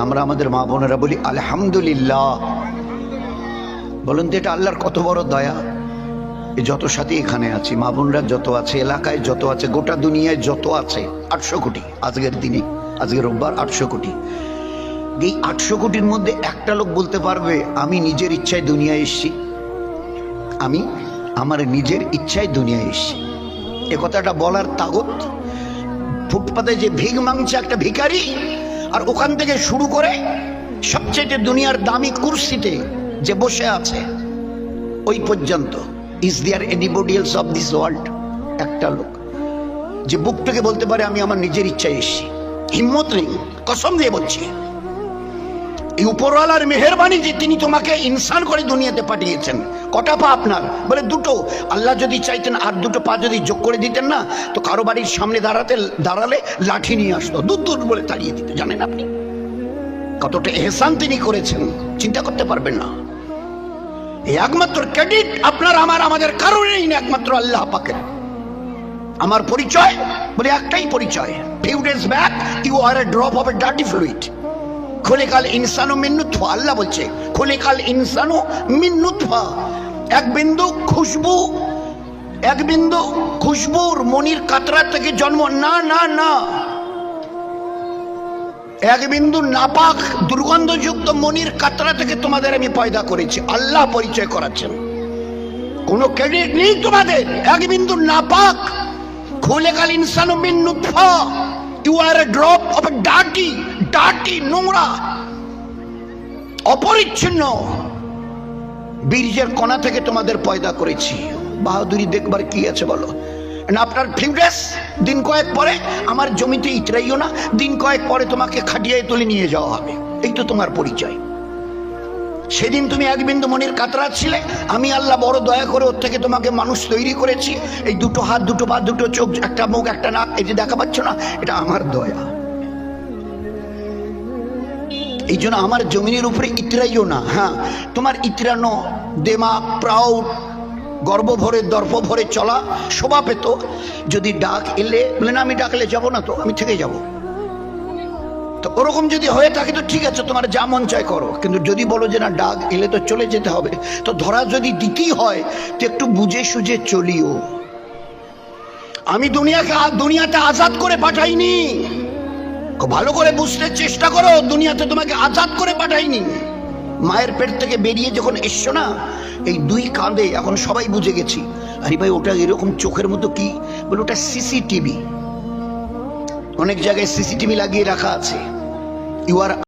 আমরা আমাদের মা বোনেরা বলি আলহামদুলিল্লাহ। বলুন তো এটা আল্লাহর কত বড় দয়া। এই যত সাথী এখানে আছি, মা বোনরা যত আছে, এলাকায় যত আছে, গোটা দুনিয়ায় যত আছে, 800 কোটি আজকের দিনে, আজকে রোববার 800 কোটি। এই 800 কোটির মধ্যে একটা লোক বলতে পারবে আমি নিজের ইচ্ছায় দুনিয়ায় এসেছি, আমি আমার নিজের ইচ্ছায় দুনিয়ায় এসেছি? এ কথাটা বলার তাগত ফুটপাতে যে ভিক মাংছে একটা ভিখারি, আর ওখান থেকে শুরু করে সবচেয়ে দুনিয়ার দামি কুরসিতে যে বসে আছে ওই পর্যন্ত, is there anybody else of this world? একটা লোক যে বুক থেকে বলতে পারে আমি আমার নিজের ইচ্ছায় এসেছি? হিম্মত নেই, কসম দিয়ে বলছি। এই উপরওয়ালার মেহেরবানি যে তিনি তোমাকে ইনসান করে দুনিয়াতে পাঠিয়েছেন। কটা পা আপনার? বলে দুটো। আল্লাহ যদি চাইতেন আর দুটো পা যদি যোগ করে দিতেন না, তো কারো বাড়ির সামনে দাঁড়ালে লাঠি নিয়ে আসতো, দূর দূর বলে তাড়িয়ে দিত। জানেন আপনি কতটা এহসান তিনি করেছেন? চিন্তা করতে পারবেন না। এই একমাত্র ক্রেডিট আপনার আমার আমাদের কারণেই না, একমাত্র আল্লাহ পাকের। আমার পরিচয় বলে একটাই পরিচয়, few days back you are a drop of a dirty fluid. খোলেকাল ইনসানু মিন নুতফা, আল্লাহ বলছে খোলেকাল ইনসানু মিন নুতফা। এক বিন্দু খুশবুর মনির কাতরা থেকে জন্ম না, না না, এক বিন্দু নাপাক দুর্গন্ধযুক্ত মনির কাতরা থেকে তোমাদের আমি পয়দা করেছি। আল্লাহ পরিচয় করাচ্ছেন, কোনো ক্রেডিট নেই তোমাদের। এক বিন্দু নাপাক, খোলেকাল ইনসানু মিন নুতফা, you are a drop of a dirty নোংরা অপরিচ্ছন্ন বীর্যের কণা থেকে তোমাদের পয়দা করেছি। বাহাদুরি দেখবার কি আছে বলো? আপনার ফিউডেস দিন কয়েক পরে আমার জমিতে ইতরাইও না, দিন কয়েক পরে তোমাকে খাটিয়ায় তুলে নিয়ে যাওয়া হবে। এই তো তোমার পরিচয়। সেদিন তুমি এক বিন্দু মনির কাতরা ছিলে, আমি আল্লাহ বড় দয়া করে ওর থেকে তোমাকে মানুষ তৈরি করেছি। এই দুটো হাত, দুটো পা, দুটো চোখ, একটা মুখ, একটা নাক, এই যে দেখা পাচ্ছ না, এটা আমার দয়া। এই জন্য আমার জমিনের উপরে ইতরাইও না। হ্যাঁ, তোমার ইতরানো দেমাগ, প্রাউড, গর্ব ভরে দর্প ভরে চলা শোভা পেত যদি ডাক এলে বলে না আমি ডাকলে যাব না, তো আমি থেকে যাব। তো ওরকম যদি হয়ে থাকে তো ঠিক আছে, তোমার যা মন চায় করো। কিন্তু যদি বলো যে না ডাক এলে তো চলে যেতে হবে, তো ধরা যদি দিতেই হয় তো একটু বুঝে সুঝে চলিও। আমি দুনিয়াতে আজাদ করে পাঠাইনি, ভালো করে বুঝতে চেষ্টা করো। দুনিয়াতে তোমাকে আজাদ করে পাঠাইনি। মায়ের পেট থেকে বেরিয়ে যখন এসছো না, এই দুই কাঁধে এখন সবাই বুঝে গেছি। আরে ভাই ওটা এরকম চোখের মতো কি? বলে ওটা সিসিটিভি। অনেক জায়গায় সিসিটিভি লাগিয়ে রাখা আছে। ইউ আর